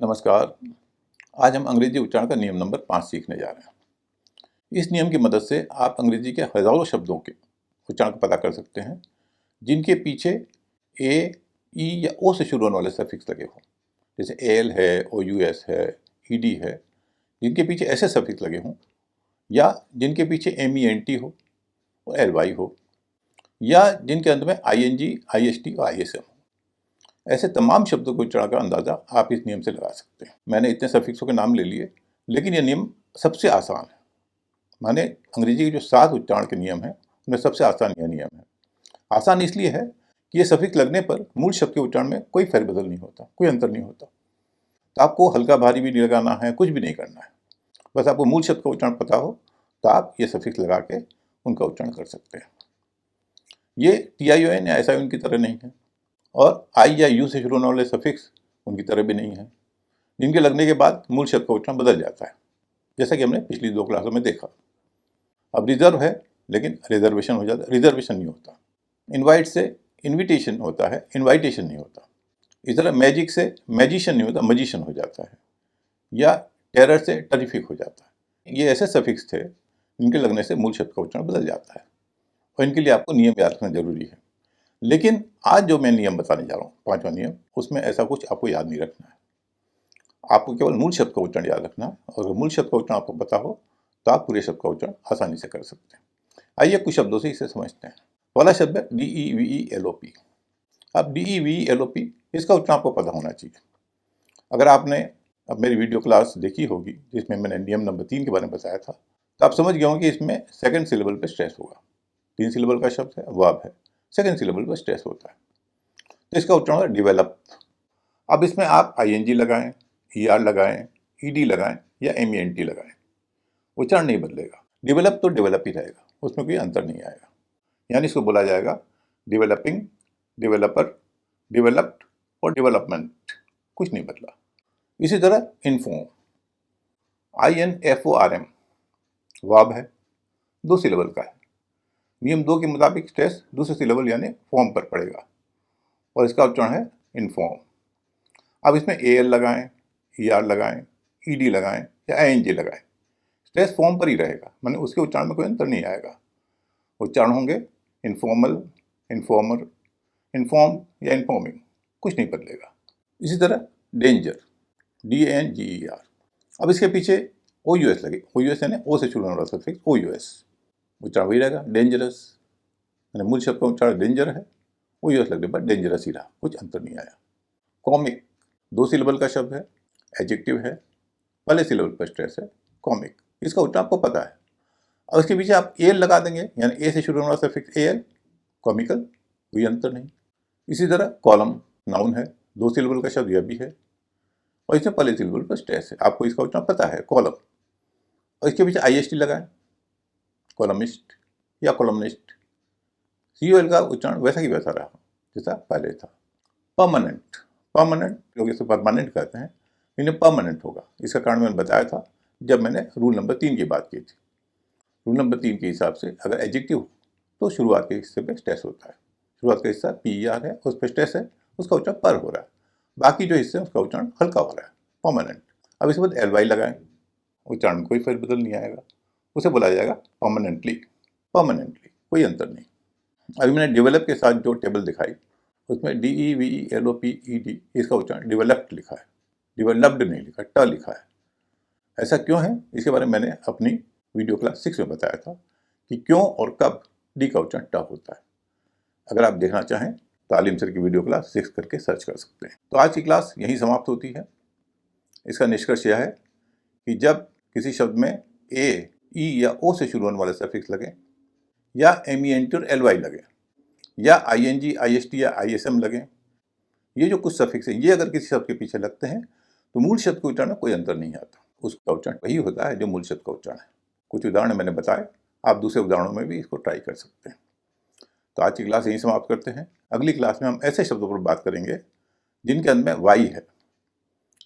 नमस्कार। आज हम अंग्रेजी उच्चारण का नियम नंबर 5 सीखने जा रहे हैं। इस नियम की मदद से आप अंग्रेजी के हजारों शब्दों के उच्चारण को पता कर सकते हैं जिनके पीछे ए, ई या ओ से शुरू होने वाले सफिक्स लगे हों। जैसे एल है, ओ यू एस है, ई डी है, जिनके पीछे ऐसे सफिक्स लगे हों, या जिनके पीछे एम ई एन टी हो और एल वाई हो, या जिनके अंत में I N G, I S T और आई एस एम हो। ऐसे तमाम शब्दों के उच्चारण का अंदाजा आप इस नियम से लगा सकते हैं। मैंने इतने सफिक्सों के नाम ले लिए, लेकिन यह नियम सबसे आसान है। माने अंग्रेजी के जो 7 उच्चारण के नियम हैं, उनमें सबसे आसान यह नियम है। आसान इसलिए है कि यह सफिक्स लगने पर मूल शब्द के उच्चारण में कोई फेरबदल नहीं होता, कोई अंतर नहीं होता। तो आपको हल्का भारी भी नहीं लगाना है, कुछ भी नहीं करना है। बस आपको मूल शब्द का उच्चारण पता हो तो आप ये सफिक्स लगा के उनका उच्चारण कर सकते हैं। ये TION या SION की तरह नहीं है, और आई या यू से शुरू होने वाले सफिक्स उनकी तरह भी नहीं है, जिनके लगने के बाद मूल शब्द का उच्चारण बदल जाता है, जैसा कि हमने पिछली 2 क्लासों में देखा। अब रिजर्व है, लेकिन रिजर्वेशन हो जाता है, रिजर्वेशन नहीं होता। इनवाइट से इनविटेशन होता है, इनवाइटेशन नहीं होता। इस तरह मैजिक से मैजिशियन नहीं होता, मजिशियन हो जाता है। या टेरर से टेरिफिक हो जाता है। ये ऐसे सफिक्स थे जिनके लगने से मूल शब्द का उच्चारण बदल जाता है, और इनके लिए आपको नियम याद रखना जरूरी है। लेकिन आज जो मैं नियम बताने जा रहा हूँ, 5वां नियम, उसमें ऐसा कुछ आपको याद नहीं रखना है। आपको केवल मूल शब्द का उच्चारण याद रखना है, और अगर मूल शब्द का उच्चारण आपको पता हो तो आप पूरे शब्द का उच्चारण आसानी से कर सकते हैं। आइए कुछ शब्दों से इसे समझते हैं। पहला शब्द है DEVELOP। अब DEVELOP, इसका उच्चारण आपको पता होना चाहिए। अगर आपने अब मेरी वीडियो क्लास देखी होगी जिसमें मैंने नियम नंबर 3 के बारे में बताया था, तो आप समझ गए होंगे कि इसमें सेकंड सिलेबल पे स्ट्रेस होगा। 3 सिलेबल का शब्द है, वर्ब है, सेकंड सिलेबल पर स्ट्रेस होता है। तो इसका उच्चारण है डेवलप। अब इसमें आप ING लगाएं, ER लगाएं, ED लगाएं या MENT लगाएं, उच्चारण नहीं बदलेगा। डेवलप तो डेवलप ही रहेगा, उसमें कोई अंतर नहीं आएगा। यानी इसको बोला जाएगा डेवलपिंग, डेवलपर, डेवलप्ड और डेवलपमेंट, कुछ नहीं बदला। इसी तरह इन्फॉर्म, INFORM, वर्ब है, 2 सिलेबल का है। नियम 2 के मुताबिक स्ट्रेस दूसरे सिलेबल यानी फॉर्म पर पड़ेगा, और इसका उच्चारण है इन्फॉर्म। अब इसमें AL लगाएं, ER लगाएं, ED लगाएं या ING लगाएं, स्ट्रेस फॉर्म पर ही रहेगा, माने उसके उच्चारण में कोई अंतर नहीं आएगा। उच्चारण होंगे इन्फॉर्मल, इन्फॉर्मर, इन्फॉर्म या इन्फॉर्मिंग, कुछ नहीं बदलेगा। इसी तरह डेंजर, DANGER। अब इसके पीछे OUS लगे, OUS यानी ओ से शुरू होने वाला सफिक्स OUS, उच्चारण वही रहेगा डेंजरस। मैंने मूल शब्द का उच्चारण डेंजर है, OUS लगने पर डेंजरस ही रहा, कुछ अंतर नहीं आया। कॉमिक, 2 सिलेबल का शब्द है, एडजेक्टिव है, पहले सिलेबल पर स्ट्रेस है, कॉमिक, इसका उच्चारण आपको पता है। और उसके पीछे आप एल लगा देंगे, यानी ए से शुरू होने वाला सफिक्स AL, कॉमिकल, कोई अंतर नहीं। इसी तरह कॉलम, नाउन है, 2 सिलेबल का शब्द यह भी है, और इसमें पहले सिलेबल पर स्ट्रेस है, आपको इसका उच्चारण पता है, कॉलम। और इसके पीछे IST लगाएं, कॉलमिस्ट या कॉलमनिस्ट, COL का उच्चारण वैसा ही वैसा रहा जैसा पहले था। परमानेंट, परमानेंट लोग इसे परमानेंट कहते हैं, इन्हें परमानेंट होगा। इसका कारण मैंने बताया था जब मैंने रूल नंबर 3 की बात की थी। रूल नंबर 3 के हिसाब से अगर एडजेक्टिव हो तो शुरुआत के हिस्से पे स्ट्रेस होता है। शुरुआत का हिस्सा PER है, उस पर स्ट्रेस है, उसका उच्चारण पर हो रहा है। बाकी जो हिस्से हैं उसका उच्चारण हल्का हो रहा है, परमानेंट। अब इसके बाद LY लगाएं, उच्चारण कोई फेरबदल नहीं आएगा, उसे बोला जाएगा परमानेंटली, परमानेंटली, कोई अंतर नहीं। अभी मैंने डेवलप के साथ जो टेबल दिखाई, उसमें DEVELOPED, इसका उच्चारण डेवलप्ड लिखा है, डेवलप्ड नहीं लिखा, ट लिखा है। ऐसा क्यों है, इसके बारे में मैंने अपनी वीडियो क्लास 6 में बताया था कि क्यों और कब डी का उच्चारण ट होता है। अगर आप देखना चाहें तो आलिम सर की वीडियो क्लास 6 करके सर्च कर सकते हैं। तो आज की क्लास यहीं समाप्त होती है। इसका निष्कर्ष यह है कि जब किसी शब्द में A, E या O से शुरू होने वाले सफिक्स लगे, या MENT और LY लगे, या ING, IST या ISM लगे, ये जो कुछ सफिक्स हैं, ये अगर किसी शब्द के पीछे लगते हैं तो मूल शब्द के उच्चारण में कोई अंतर नहीं आता। उसका उच्चारण वही होता है जो मूल शब्द का उच्चारण है। कुछ उदाहरण मैंने बताए, आप दूसरे उदाहरणों में भी इसको ट्राई कर सकते हैं। तो आज की क्लास यहीं समाप्त करते हैं। अगली क्लास में हम ऐसे शब्दों पर बात करेंगे जिनके अंत में वाई है।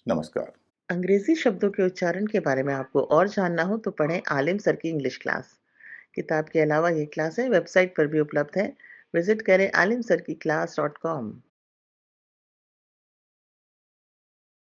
नमस्कार। अंग्रेजी शब्दों के उच्चारण के बारे में आपको और जानना हो तो पढ़ें आलिम सर की इंग्लिश क्लास। किताब के अलावा ये क्लासें वेबसाइट पर भी उपलब्ध है। विजिट करें alimsarkiclass.com।